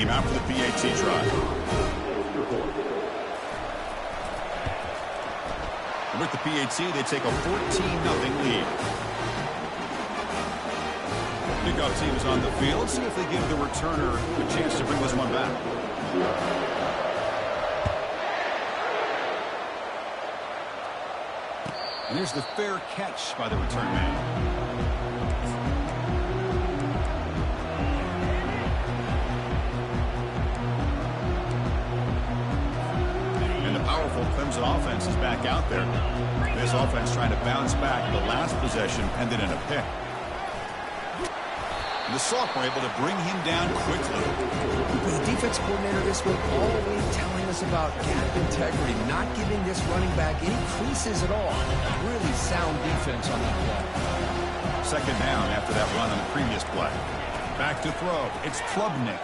After the PAT try. With the PAT, they take a 14-0 lead. Kickoff team is on the field. See if they give the returner a chance to bring this one back. And here's the fair catch by the return man. Clemson offense is back out there. This offense trying to bounce back. The last possession ended in a pick. And the Soft were able to bring him down quickly. The defense coordinator this week all the way telling us about gap integrity, not giving this running back any creases at all. Really sound defense on that play. Second down after that run on the previous play. Back to throw. It's Klubnik.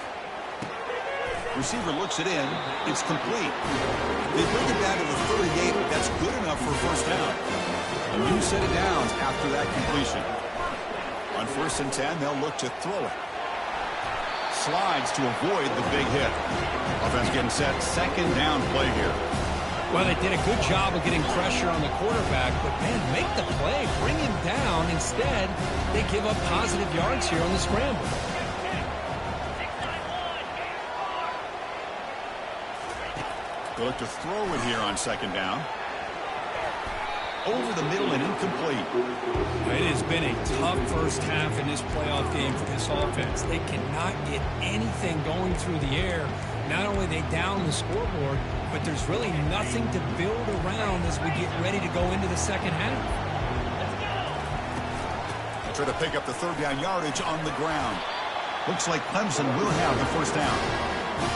Receiver looks it in. It's complete. They bring it down to the 38. That's good enough for a first down. A new set of downs after that completion. On 1st and 10, they'll look to throw it. Slides to avoid the big hit. Offense getting set. Second down play here. Well, they did a good job of getting pressure on the quarterback, but, man, make the play. Bring him down. Instead, they give up positive yards here on the scramble. They look to throw it here on second down. Over the middle and incomplete. It has been a tough first half in this playoff game for this offense. They cannot get anything going through the air. Not only are they down the scoreboard, but there's really nothing to build around as we get ready to go into the second half. They'll try to pick up the third down yardage on the ground. Looks like Clemson will have the first down.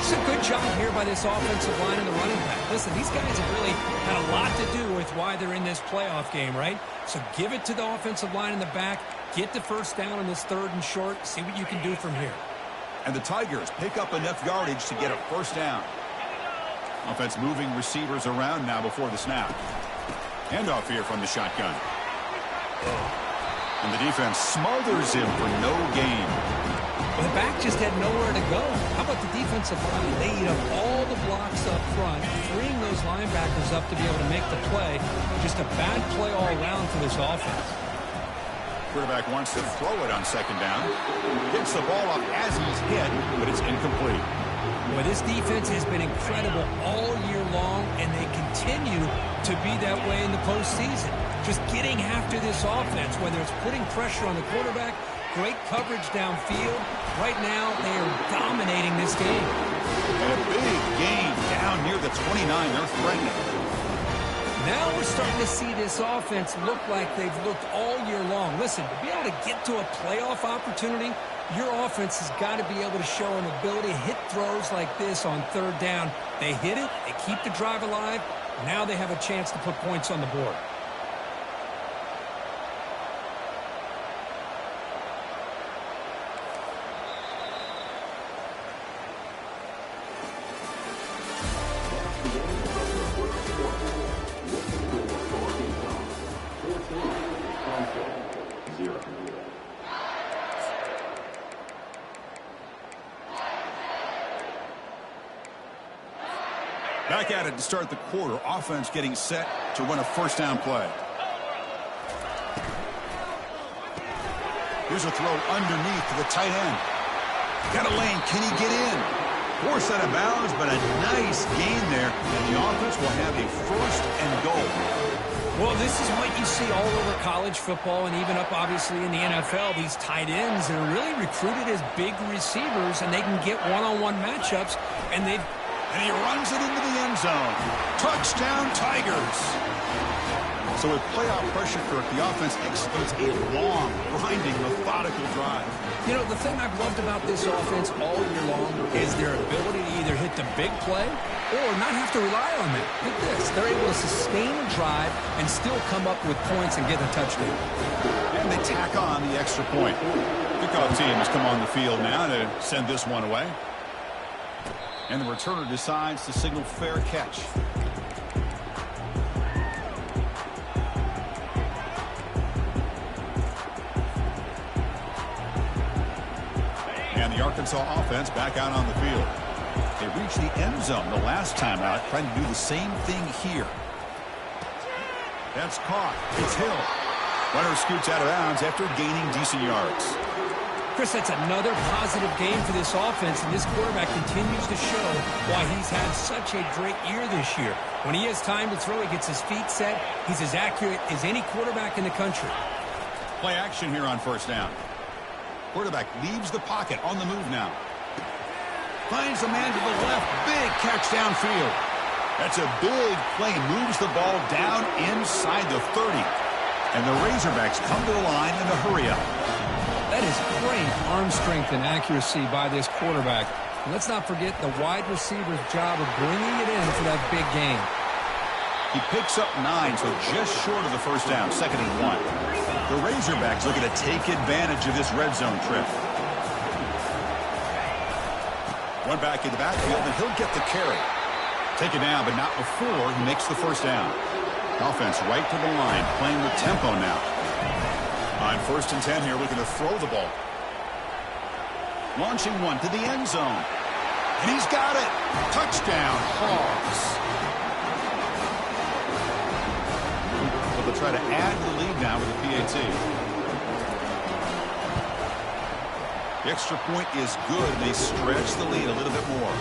It's a good job here by this offensive line and the running back. Listen, these guys have really had a lot to do with why they're in this playoff game, right? So give it to the offensive line in the back. Get the first down on this 3rd and short. See what you can do from here. And the Tigers pick up enough yardage to get a first down. Offense moving receivers around now before the snap. Handoff here from the shotgun. And the defense smothers him for no gain. Well, the back just had nowhere to go. How about the defensive line? They eat up all the blocks up front, freeing those linebackers up to be able to make the play. Just a bad play all around for this offense. Quarterback wants to throw it on second down. Gets the ball up as he's hit, but it's incomplete. Boy, this defense has been incredible all year long, and they continue to be that way in the postseason. Just getting after this offense, whether it's putting pressure on the quarterback, great coverage downfield. Right now, they are dominating this game. And a big gain down near the 29. They're threatening. Now we're starting to see this offense look like they've looked all year long. Listen, to be able to get to a playoff opportunity, your offense has got to be able to show an ability to hit throws like this on 3rd down. They hit it. They keep the drive alive. Now they have a chance to put points on the board. Back at it to start the quarter. Offense getting set to run a first down play. Here's a throw underneath to the tight end. Got a lane. Can he get in? Forced out of bounds, but a nice gain there. And the offense will have a first and goal. Well, this is what you see all over college football and even up, obviously, in the NFL. These tight ends that are really recruited as big receivers, and they can get one-on-one matchups, and they've And he runs it into the end zone. Touchdown, Tigers. So with playoff pressure, Kirk, the offense executes a long, grinding, methodical drive. You know, the thing I've loved about this offense all year long is their ability to either hit the big play or not have to rely on that. Look at this. They're able to sustain a drive and still come up with points and get a touchdown. And they tack on the extra point. Kickoff team has come on the field now to send this one away. And the returner decides to signal fair catch. And the Arkansas offense back out on the field. They reached the end zone the last time out, trying to do the same thing here. That's caught. It's Hill. Runner scoots out of bounds after gaining decent yards. Chris, that's another positive game for this offense, and this quarterback continues to show why he's had such a great year this year. When he has time to throw, he gets his feet set. He's as accurate as any quarterback in the country. Play action here on first down. Quarterback leaves the pocket on the move now. Finds a man to the left. Big catch downfield. That's a big play. Moves the ball down inside the 30. And the Razorbacks come to the line in a hurry up. That is great arm strength and accuracy by this quarterback. And let's not forget the wide receiver's job of bringing it in for that big game. He picks up 9, so just short of the first down, 2nd and 1. The Razorbacks looking to take advantage of this red zone trip. One back in the backfield, and he'll get the carry. Take it down, but not before he makes the first down. Offense right to the line, playing with tempo now. On 1st and 10 here, looking to throw the ball. Launching one to the end zone. And he's got it. Touchdown, Hogs. So they'll try to add to the lead now with the PAT. The extra point is good, and they stretch the lead a little bit more.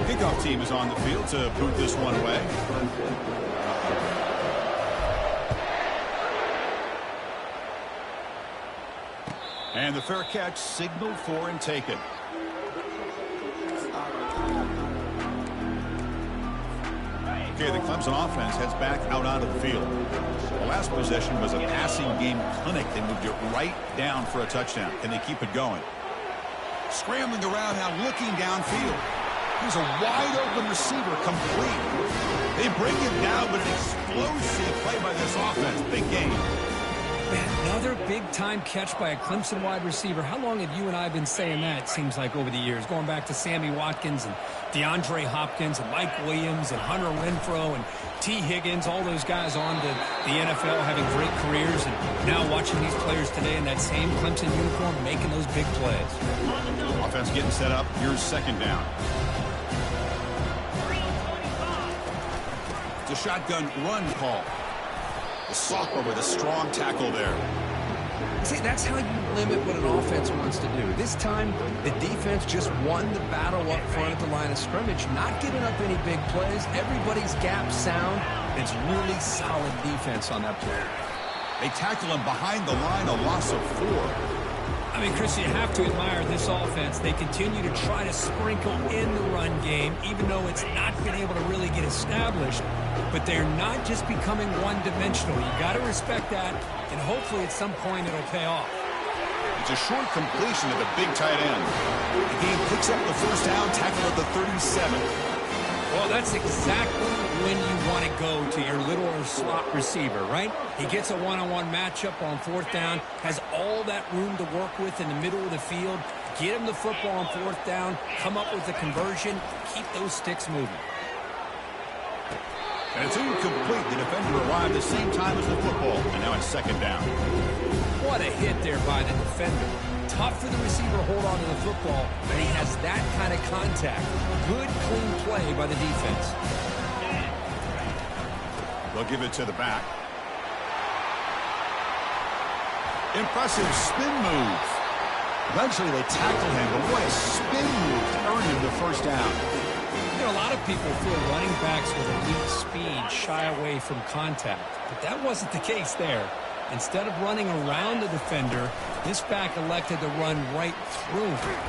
Kickoff team is on the field to boot this one away. And the fair catch signaled for and taken. Okay, the Clemson offense heads back out onto the field. The last possession was a passing game clinic. They moved it right down for a touchdown. Can they keep it going? Scrambling around now, looking downfield. Here's a wide-open receiver, complete. They bring him down, but an explosive play by this offense. Big game. Man, another big-time catch by a Clemson wide receiver. How long have you and I been saying that, it seems like, over the years? Going back to Sammy Watkins and DeAndre Hopkins and Mike Williams and Hunter Renfrow and T. Higgins, all those guys on to the NFL having great careers, and now watching these players today in that same Clemson uniform making those big plays. Offense getting set up. Here's 2nd down. It's a shotgun run call. The sophomore with a strong tackle there. See, that's how you limit what an offense wants to do. This time, the defense just won the battle up front at the line of scrimmage, not giving up any big plays. Everybody's gap sound. It's really solid defense on that play. They tackle him behind the line, a loss of 4. I mean, Chris, you have to admire this offense. They continue to try to sprinkle in the run game, even though it's not been able to really get established. But they're not just becoming one-dimensional. You got to respect that, and hopefully at some point it'll pay off. It's a short completion to the big tight end. The game picks up the first down, tackle at the 37. Well, that's exactly when you want to go to your little slot receiver, right? He gets a one-on-one matchup on 4th down, has all that room to work with in the middle of the field. Get him the football on 4th down, come up with a conversion, keep those sticks moving. And it's incomplete. The defender arrived the same time as the football, and now it's 2nd down. What a hit there by the defender. Tough for the receiver to hold on to the football, but he has that kind of contact. Good, clean play by the defense. They'll give it to the back. Impressive spin move. Eventually they tackle him, but what a spin move to earn him the first down. You know, a lot of people feel running backs with elite speed shy away from contact, but that wasn't the case there. Instead of running around the defender, this back elected to run right through him.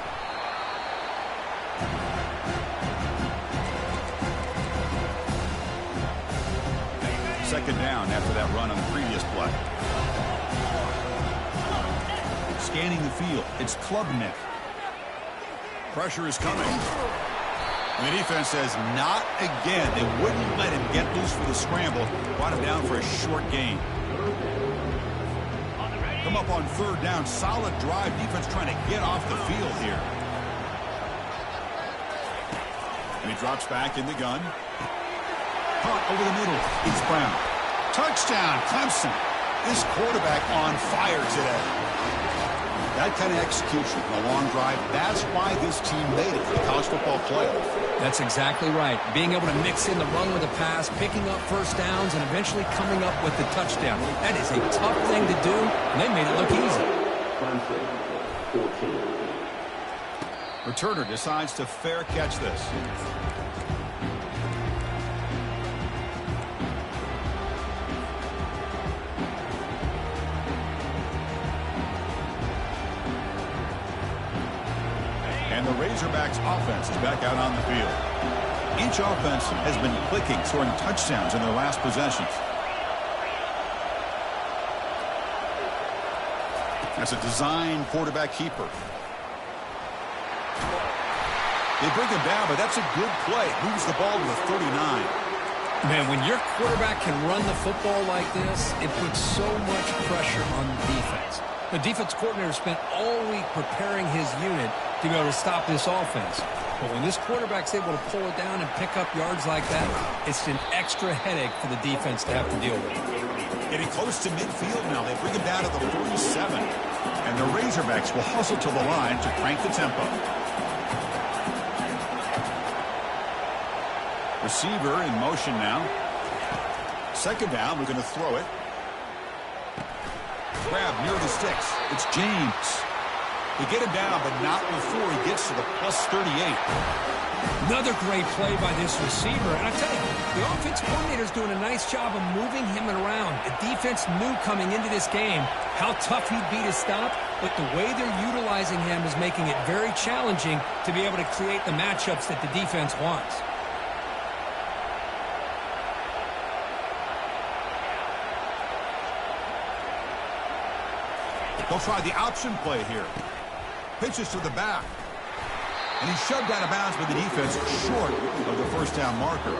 Second down after that run on the previous play. Scanning the field, it's Klubnik. Pressure is coming. And the defense says, not again. They wouldn't let him get loose for the scramble. Brought him down for a short gain. Come up on 3rd down. Solid drive. Defense trying to get off the field here. And he drops back in the gun. Caught over the middle. It's Brown. Touchdown, Clemson. This quarterback on fire today. That kind of execution on a long drive, that's why this team made it for the college football playoff. That's exactly right. Being able to mix in the run with the pass, picking up first downs, and eventually coming up with the touchdown. That is a tough thing to do, and they made it look easy. Returner decides to fair catch this. And the Razorbacks offense is back out on the field. Each offense has been clicking, scoring touchdowns in their last possessions. That's a design quarterback keeper. They bring him down, but that's a good play. Moves the ball to the 39. Man, when your quarterback can run the football like this, it puts so much pressure on the defense. The defense coordinator spent all week preparing his unit to be able to stop this offense. But when this quarterback's able to pull it down and pick up yards like that, it's an extra headache for the defense to have to deal with. Getting close to midfield now. They bring him down to the 47. And the Razorbacks will hustle to the line to crank the tempo. Receiver in motion now. Second down, we're going to throw it. Grab near the sticks. It's James. They get him down, but not before he gets to the plus 38. Another great play by this receiver. And I tell you, the offense coordinator's doing a nice job of moving him around. The defense knew coming into this game how tough he'd be to stop, but the way they're utilizing him is making it very challenging to be able to create the matchups that the defense wants. They'll try the option play here. Pitches to the back. And he's shoved out of bounds by the defense short of the first down marker.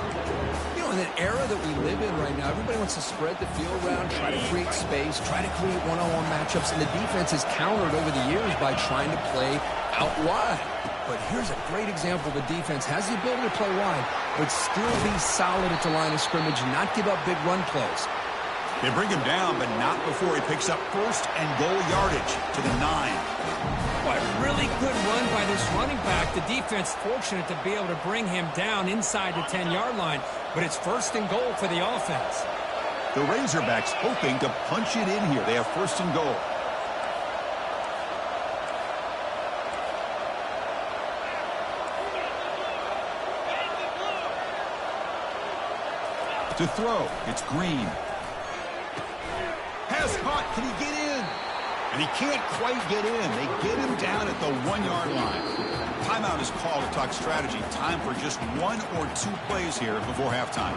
You know, in that era that we live in right now, everybody wants to spread the field around, try to create space, try to create one-on-one matchups, and the defense has countered over the years by trying to play out wide. But here's a great example. The defense has the ability to play wide, but still be solid at the line of scrimmage and not give up big run plays. They bring him down, but not before he picks up first and goal yardage to the 9. What a really good run by this running back. The defense fortunate to be able to bring him down inside the 10-yard line, but it's first and goal for the offense. The Razorbacks hoping to punch it in here. They have first and goal. To throw, it's Green. Pass caught. Can he get in? And he can't quite get in. They get him down at the 1-yard line. Timeout is called to talk strategy. Time for just 1 or 2 plays here before halftime.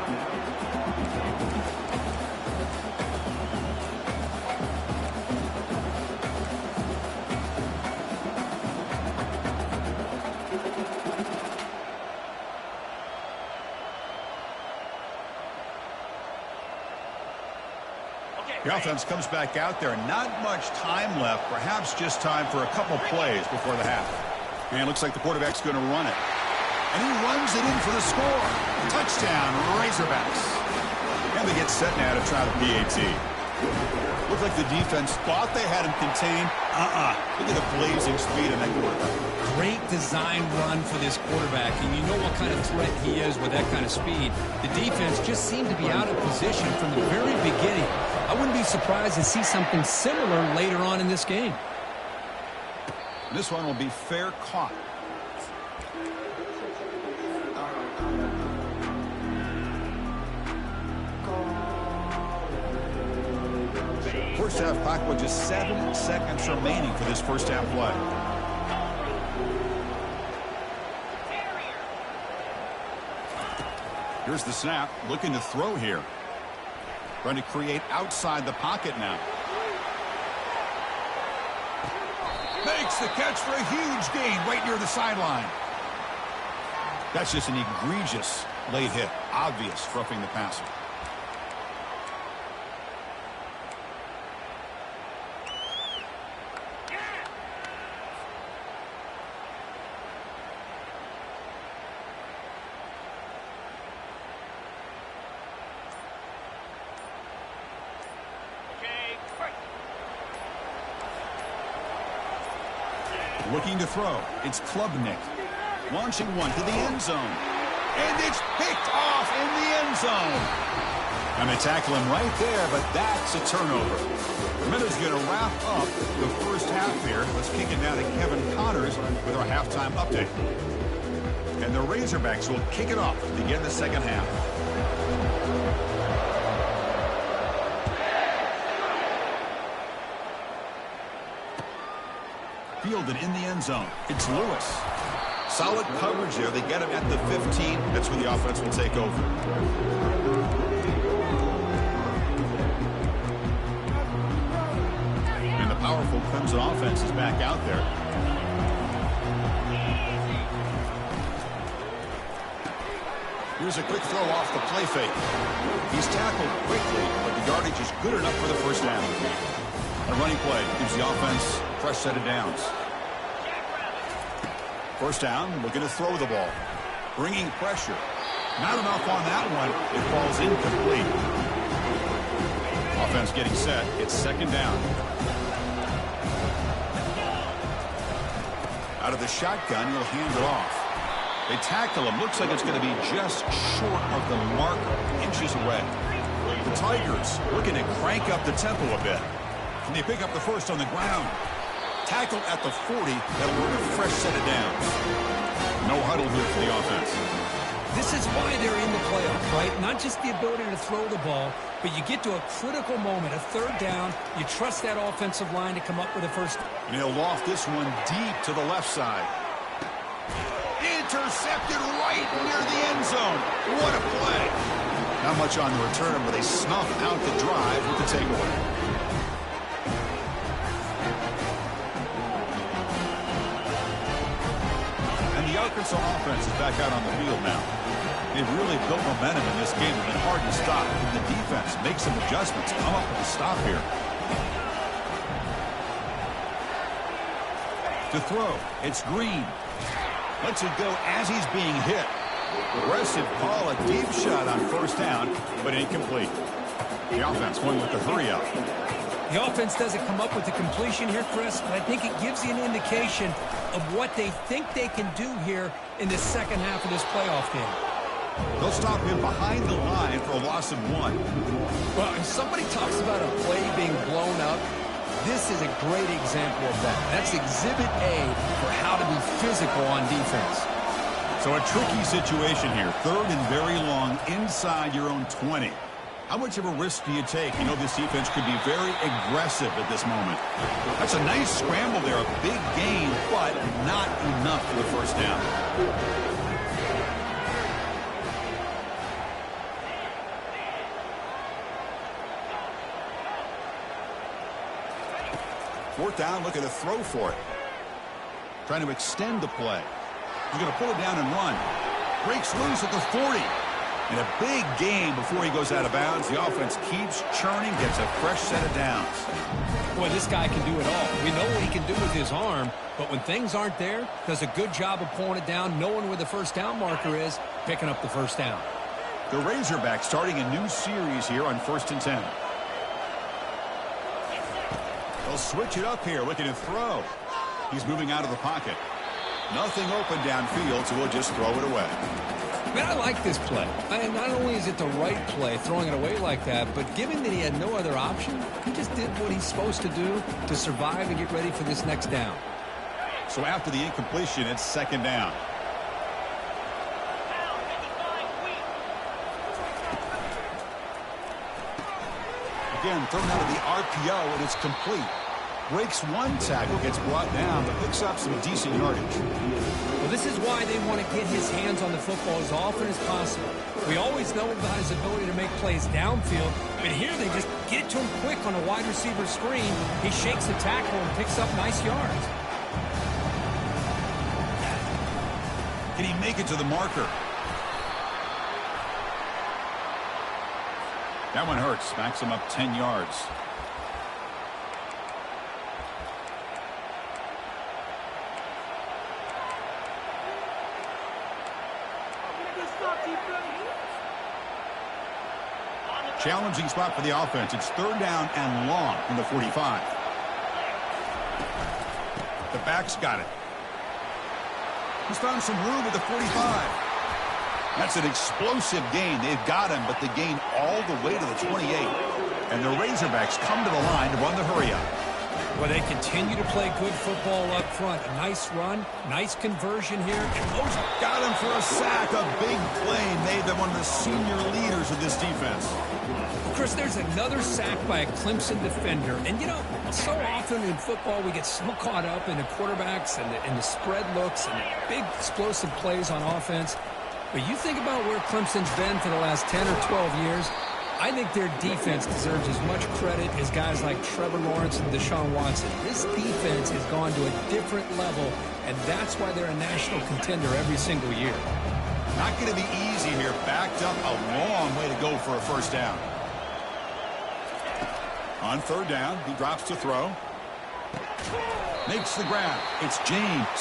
The offense comes back out there. Not much time left. Perhaps just time for a couple plays before the half. And it looks like the quarterback's going to run it. And he runs it in for the score. Touchdown, Razorbacks. And they get set now to try the PAT. Looked like the defense thought they had him contained. Look at the blazing speed of that quarterback. Great design run for this quarterback, and you know what kind of threat he is with that kind of speed. The defense just seemed to be out of position from the very beginning. I wouldn't be surprised to see something similar later on in this game. This one will be fair caught. First half clock with just 7 seconds remaining for this first half play. Here's the snap, looking to throw here. Trying to create outside the pocket now. Makes the catch for a huge gain right near the sideline. That's just an egregious late hit. Obvious roughing the passer. Looking to throw. It's Klubnik. Launching one to the end zone. And it's picked off in the end zone. And they tackle him right there, but that's a turnover. The Minnows going to wrap up the first half here. Let's kick it down to Kevin Connors with our halftime update. And the Razorbacks will kick it off to begin the second half. Fielded in the end zone. It's Lewis. Solid coverage there. They get him at the 15. That's when the offense will take over. And the powerful Clemson offense is back out there. Here's a quick throw off the play fake. He's tackled quickly, but the yardage is good enough for the first down. A running play gives the offense a fresh set of downs. First down, looking to throw the ball. Bringing pressure. Not enough on that one. It falls incomplete. Offense getting set. It's second down. Out of the shotgun, he'll hand it off. They tackle him. Looks like it's going to be just short of the marker, inches away. The Tigers looking to crank up the tempo a bit. Can they pick up the first on the ground? Tackled at the 40. That'll earn a fresh set of downs. No huddle here for the offense. This is why they're in the playoffs, right? Not just the ability to throw the ball, but you get to a critical moment, a third down. You trust that offensive line to come up with a first. And he'll loft this one deep to the left side. Intercepted right near the end zone. What a play. Not much on the return, but they snuff out the drive with the takeaway. The Arkansas offense is back out on the field now. They've really built momentum in this game. It's been hard to stop. And the defense makes some adjustments. Come up with a stop here. To throw, it's Green. Lets it go as he's being hit. Aggressive call, a deep shot on first down, but incomplete. The offense going with the hurry up. The offense doesn't come up with the completion here, Chris, but I think it gives you an indication of what they think they can do here in the second half of this playoff game. They'll stop him behind the line for a loss of 1. Well, if somebody talks about a play being blown up, this is a great example of that. That's exhibit A for how to be physical on defense. So a tricky situation here. Third and very long inside your own 20. How much of a risk do you take? You know this defense could be very aggressive at this moment. That's a nice scramble there, a big gain, but not enough for the first down. Fourth down, looking to throw for it. Trying to extend the play. He's going to pull it down and run. Breaks loose at the 40. And a big gain before he goes out of bounds. The offense keeps churning, gets a fresh set of downs. Boy, this guy can do it all. We know what he can do with his arm, but when things aren't there, does a good job of pulling it down, knowing where the first down marker is, picking up the first down. The Razorbacks starting a new series here on 1st and 10. They'll switch it up here, looking to throw. He's moving out of the pocket. Nothing open downfield, so we'll just throw it away. Man, I like this play. Not only is it the right play, throwing it away like that, but given that he had no other option, he just did what he's supposed to do to survive and get ready for this next down. So after the incompletion, it's second down. Again, thrown out of the RPO, and it's complete. Breaks one tackle, gets brought down, but picks up some decent yardage. Well, this is why they want to get his hands on the football as often as possible. We always know about his ability to make plays downfield, but here they just get it to him quick on a wide receiver screen. He shakes the tackle and picks up nice yards. Can he make it to the marker? That one hurts. Backs him up 10 yards. Challenging spot for the offense. It's third down and long from the 45. The back's got it. He's found some room at the 45. That's an explosive gain. They've got him, but they gain all the way to the 28. And the Razorbacks come to the line to run the hurry-up. Well, they continue to play good football up front. A nice run, nice conversion here. And Most got him for a sack. A big play made them one of the senior leaders of this defense. Chris, there's another sack by a Clemson defender. And, you know, so often in football we get so caught up in the quarterbacks and the spread looks and the big explosive plays on offense. But you think about where Clemson's been for the last 10 or 12 years, I think their defense deserves as much credit as guys like Trevor Lawrence and Deshaun Watson. This defense has gone to a different level, and that's why they're a national contender every single year. Not going to be easy here. Backed up a long way to go for a first down. On third down, he drops to throw. Makes the grab. It's James.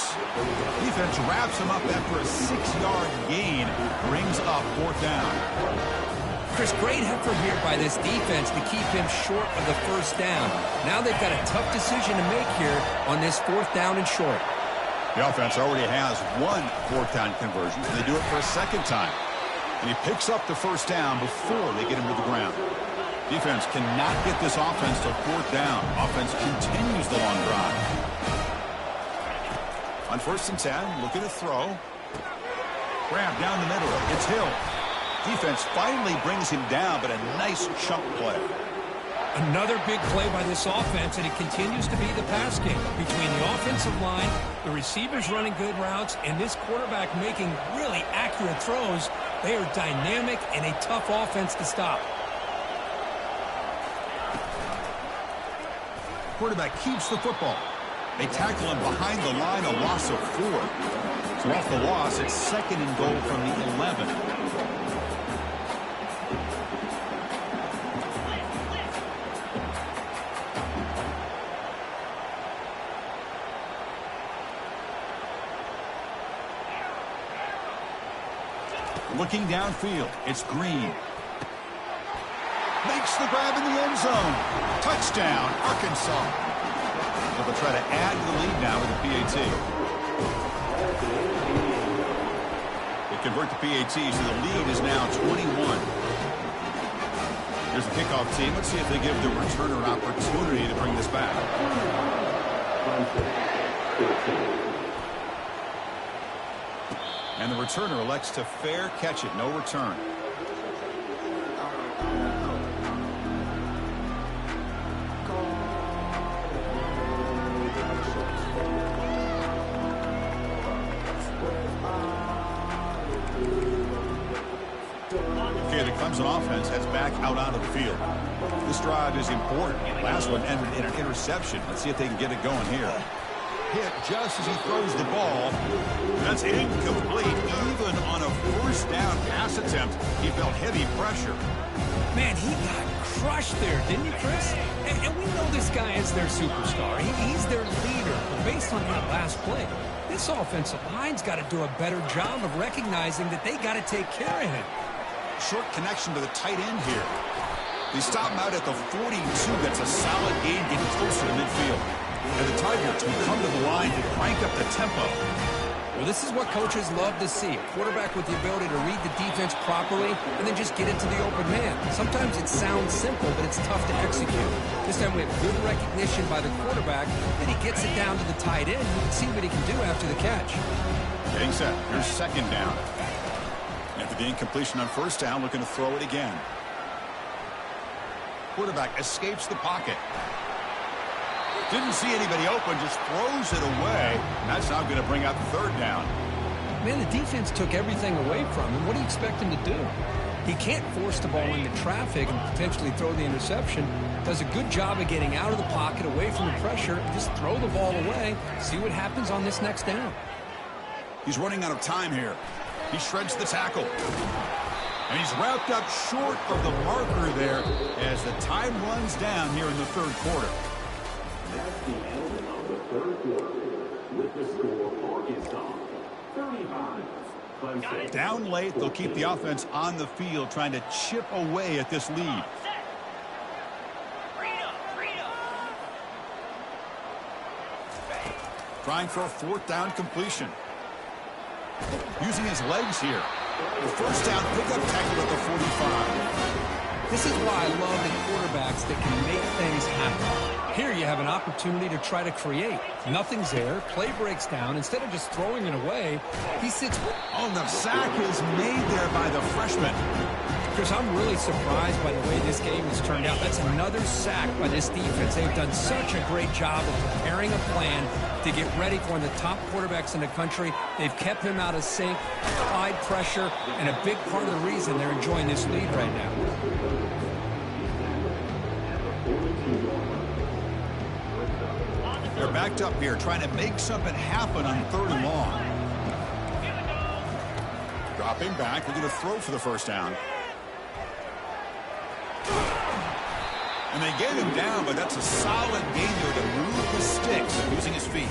Defense wraps him up after a 6-yard gain. Brings up fourth down. Chris, great effort here by this defense to keep him short of the first down. Now they've got a tough decision to make here on this fourth down and short. The offense already has one fourth down conversion, and they do it for a second time. And he picks up the first down before they get him to the ground. Defense cannot get this offense to fourth down. Offense continues the long drive. On first and 10, looking to throw. Grab down the middle. It's Hill. Defense finally brings him down, but a nice chunk play. Another big play by this offense, and it continues to be the pass game between the offensive line, the receivers running good routes, and this quarterback making really accurate throws. They are dynamic and a tough offense to stop. Quarterback keeps the football. They tackle him behind the line, a loss of 4. So off the loss, it's second and goal from the 11. Looking downfield, it's Green. Makes the grab in the end zone. Touchdown, Arkansas. They'll try to add to the lead now with the PAT. They convert the PAT, so the lead is now 21. Here's the kickoff team. Let's see if they give the returner an opportunity to bring this back. And the returner elects to fair catch it. No return. Okay, the Clemson offense heads back out onto the field. This drive is important. Last one ended in an interception. Let's see if they can get it going here. Hit just as he throws the ball. That's incomplete. Even on a first down pass attempt, he felt heavy pressure. Man, he got crushed there, didn't he, Chris? And we know this guy is their superstar. He's their leader. But based on that last play, this offensive line's got to do a better job of recognizing that they got to take care of him. Short connection to the tight end here. They stop him out at the 42. That's a solid gain, getting closer to midfield. And the Tigers will come to the line to crank up the tempo. Well, this is what coaches love to see. A quarterback with the ability to read the defense properly and then just get into the open man. Sometimes it sounds simple, but it's tough to execute. This time we have good recognition by the quarterback. Then he gets it down to the tight end. You can see what he can do after the catch. Getting set. Here's second down. After the incompletion on first down, looking to throw it again. Quarterback escapes the pocket. Didn't see anybody open, just throws it away. That's now going to bring out the third down. Man, the defense took everything away from him. What do you expect him to do? He can't force the ball into traffic and potentially throw the interception. Does a good job of getting out of the pocket, away from the pressure. Just throw the ball away. See what happens on this next down. He's running out of time here. He shreds the tackle. And he's wrapped up short of the marker there as the time runs down here in the third quarter. That's the end of the third quarter. With the score, Arkansas 35. Clemson. Down late, they'll keep the offense on the field trying to chip away at this lead. Trying for a fourth down completion. Using his legs here. The first down pickup tackle at the 45. This is why I love the quarterbacks that can make things happen. Here you have an opportunity to try to create. Nothing's there. Play breaks down. Instead of just throwing it away, he sits. Oh, the sack is made there by the freshman. Chris, I'm really surprised by the way this game has turned out. That's another sack by this defense. They've done such a great job of preparing a plan to get ready for one of the top quarterbacks in the country. They've kept him out of sync, applied pressure, and a big part of the reason they're enjoying this lead right now. They're backed up here trying to make something happen on 3rd and long. Dropping back. They're going to throw for the first down. And they get him down, but that's a solid gain there to move the sticks using his feet.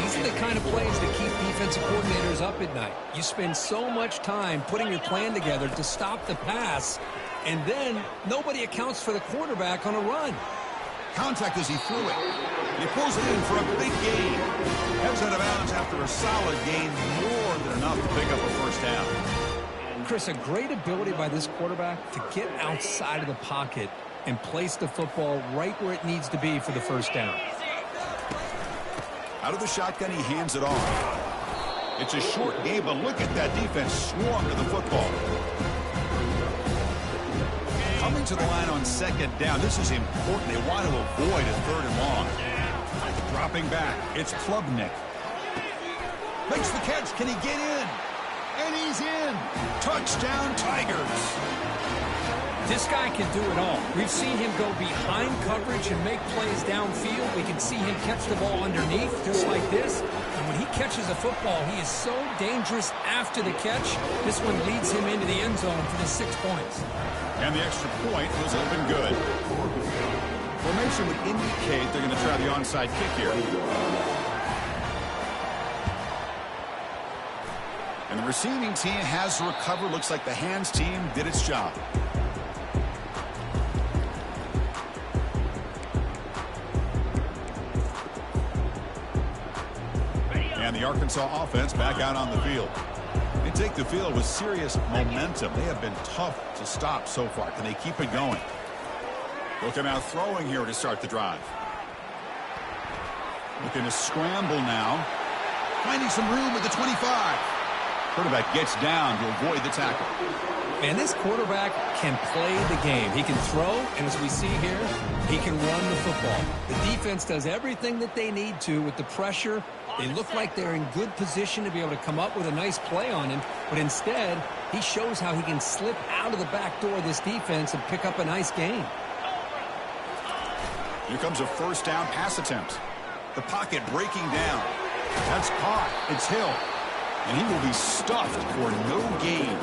These are the kind of plays that keep defensive coordinators up at night. You spend so much time putting your plan together to stop the pass, and then nobody accounts for the quarterback on a run. Contact as he threw it. He pulls it in for a big gain. Heads out of bounds after a solid gain, more than enough to pick up a first down. Chris, a great ability by this quarterback to get outside of the pocket and place the football right where it needs to be for the first down. Out of the shotgun, he hands it off. It's a short game, but look at that defense swarm to the football. Coming to the line on 2nd down. This is important. They want to avoid a 3rd and long. Dropping back. It's Klubnik. Makes the catch. Can he get in? And he's in. Touchdown, Tigers. This guy can do it all. We've seen him go behind coverage and make plays downfield. We can see him catch the ball underneath, just like this. And when he catches a football, he is so dangerous after the catch. This one leads him into the end zone for the 6 points. And the extra point was open good. Formation would indicate they're going to try the onside kick here. And the receiving team has recovered. Looks like the hands team did its job. And the Arkansas offense back out on the field. They take the field with serious momentum. They have been tough to stop so far. Can they keep it going? Looking out throwing here to start the drive. Looking to scramble now. Finding some room at the 25. Quarterback gets down to avoid the tackle. And this quarterback can play the game. He can throw, and as we see here, he can run the football. The defense does everything that they need to with the pressure. They look like they're in good position to be able to come up with a nice play on him, but instead, he shows how he can slip out of the back door of this defense and pick up a nice gain. Here comes a first down pass attempt. The pocket breaking down. That's caught. It's Hill. And he will be stuffed for no gain.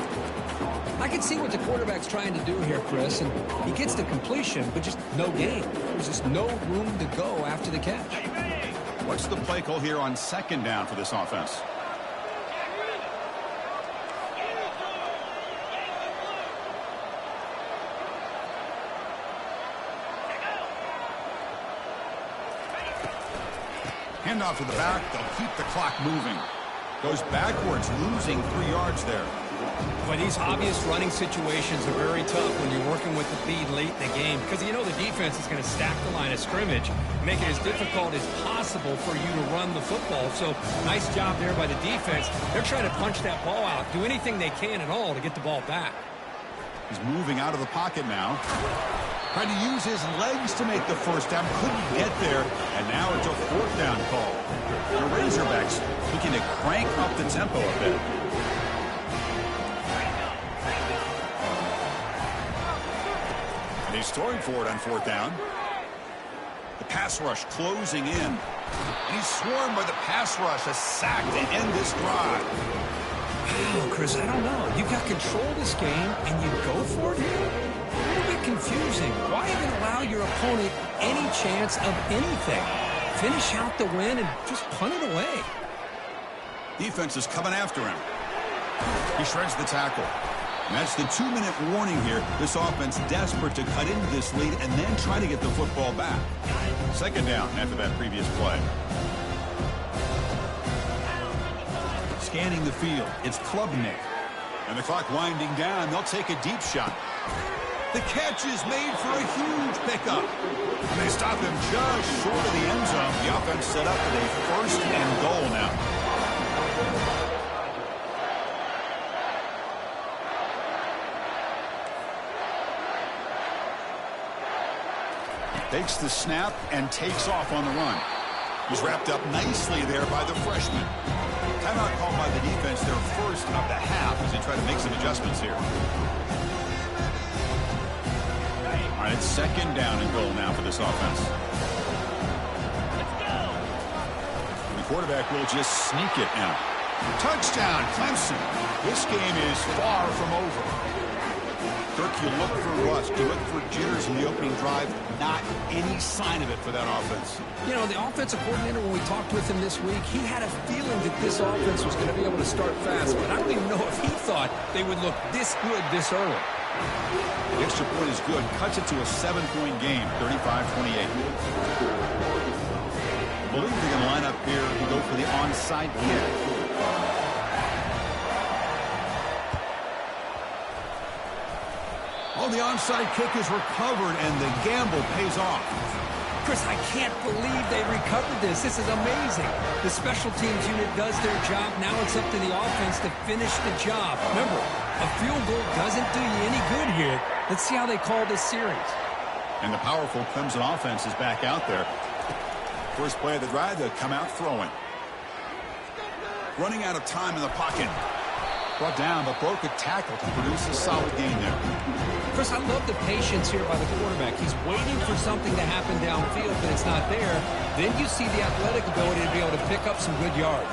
I can see what the quarterback's trying to do here, Chris, and he gets the completion, but just no gain. There's just no room to go after the catch. What's the play call here on 2nd down for this offense? Handoff to the back. They'll keep the clock moving. Goes backwards, losing 3 yards there. But these obvious running situations are very tough when you're working with the lead late in the game, because you know the defense is going to stack the line of scrimmage, make it as difficult as possible for you to run the football. So nice job there by the defense. They're trying to punch that ball out, do anything they can at all to get the ball back. He's moving out of the pocket now. Trying to use his legs to make the first down. Couldn't get there. And now it's a 4th down call. The Razorbacks looking to crank up the tempo a bit. And he's throwing for it on 4th down. The pass rush closing in. And he's swarmed by the pass rush. A sack to end this drive. Oh, Chris, I don't know. You've got control of this game, and you go for it here? A little bit confusing. Why even allow your opponent any chance of anything? Finish out the win and just punt it away. Defense is coming after him. He shreds the tackle. And that's the 2-minute warning here. This offense desperate to cut into this lead and then try to get the football back. 2nd down after that previous play. scanning the field. It's Klubnik. And the clock winding down. They'll take a deep shot. The catch is made for a huge pickup. And they stop him just short of the end zone. The offense set up with a first and goal now. Takes the snap and takes off on the run. He's wrapped up nicely there by the freshman. Timeout called by the defense, their first of the half, as they try to make some adjustments here. All right, it's second down and goal now for this offense. Let's go. The quarterback will just sneak it now. Touchdown, Clemson. This game is far from over. Kirk, you look for rust, you look for jitters in the opening drive. Not any sign of it for that offense. You know, the offensive coordinator, when we talked with him this week, he had a feeling that this offense was going to be able to start fast. But I don't even know if he thought they would look this good this early. The extra point is good. Cuts it to a 7-point game, 35-28. I believe they're going to line up here and go for the onside kick. Oh, the onside kick is recovered, and the gamble pays off. Chris, I can't believe they recovered this. This is amazing. The special teams unit does their job. Now it's up to the offense to finish the job. Remember, a field goal doesn't do you any good here. Let's see how they call this series. And the powerful Clemson offense is back out there. First play of the drive, they'll come out throwing. Running out of time in the pocket. Brought down, but broke a tackle to produce a solid gain there. Chris, I love the patience here by the quarterback. He's waiting for something to happen downfield, but it's not there. Then you see the athletic ability to be able to pick up some good yards.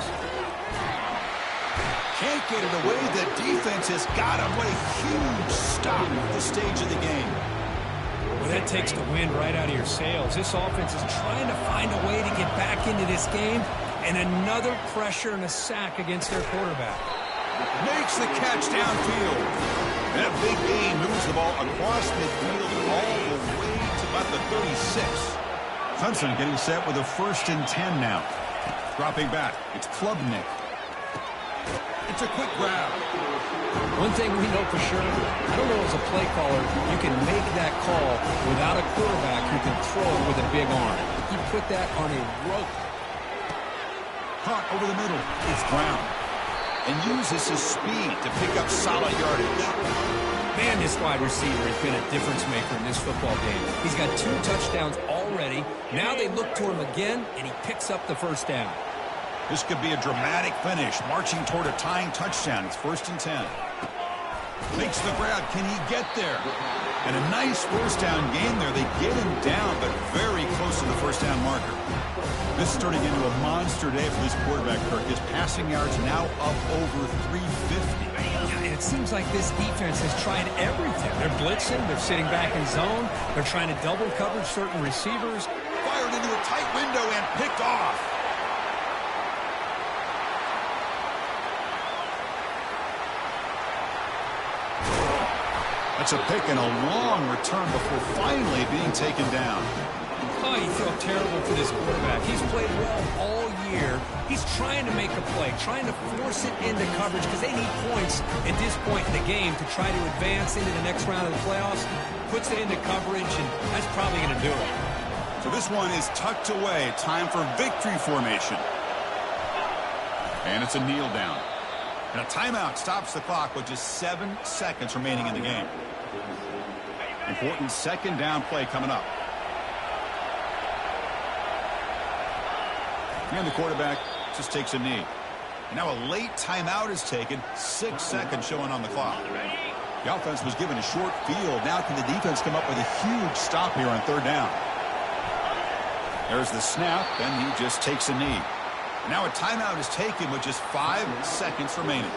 Can't get it away. The defense has got him. What a huge stop at this stage of the game. Well, that takes the wind right out of your sails. This offense is trying to find a way to get back into this game, and another pressure and a sack against their quarterback. Makes the catch downfield. That big gain moves the ball across midfield all the way to about the 36. Clemson getting set with a 1st and 10 now. Dropping back. It's Klubnik. It's a quick grab. One thing we know for sure, I don't know as a play caller, you can make that call without a quarterback who can throw it with a big arm. He put that on a rope. Caught over the middle. It's Brown. And uses his speed to pick up solid yardage. Man, this wide receiver has been a difference maker in this football game. He's got 2 touchdowns already. Now they look to him again, and he picks up the first down. This could be a dramatic finish, marching toward a tying touchdown. It's 1st and 10. Makes the grab. Can he get there? And a nice first down gain there. They get him down, but very close to the first down marker. This is turning into a monster day for this quarterback, Kirk. His passing yards now up over 350. Yeah, it seems like this defense has tried everything. They're blitzing. They're sitting back in zone. They're trying to double cover certain receivers. Fired into a tight window and picked off. That's a pick and a long return before finally being taken down. Oh, you feel terrible for this quarterback. He's played well all year. He's trying to make a play, trying to force it into coverage because they need points at this point in the game to try to advance into the next round of the playoffs. Puts it into coverage, and that's probably going to do it. So this one is tucked away. Time for victory formation. And it's a kneel down. And a timeout stops the clock with just 7 seconds remaining in the game. Important second down play coming up. And the quarterback just takes a knee. And now a late timeout is taken. 6 seconds showing on the clock. The offense was given a short field. Now can the defense come up with a huge stop here on 3rd down? There's the snap, and he just takes a knee. Now a timeout is taken with just 5 seconds remaining.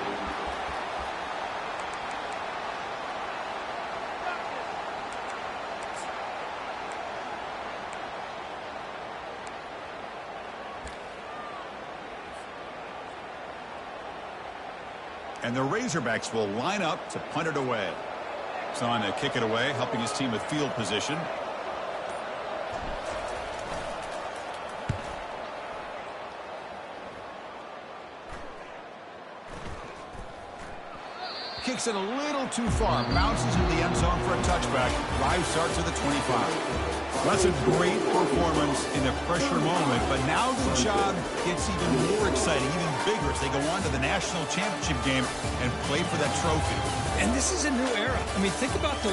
And the Razorbacks will line up to punt it away. It's on to kick it away, helping his team with field position. Kicks it a little too far. Bounces into the end zone for a touchback. Drive starts at the 25. That's a great performance in a pressure moment, but now the job gets even more exciting, even bigger as they go on to the national championship game and play for that trophy. And this is a new era. I mean, think about the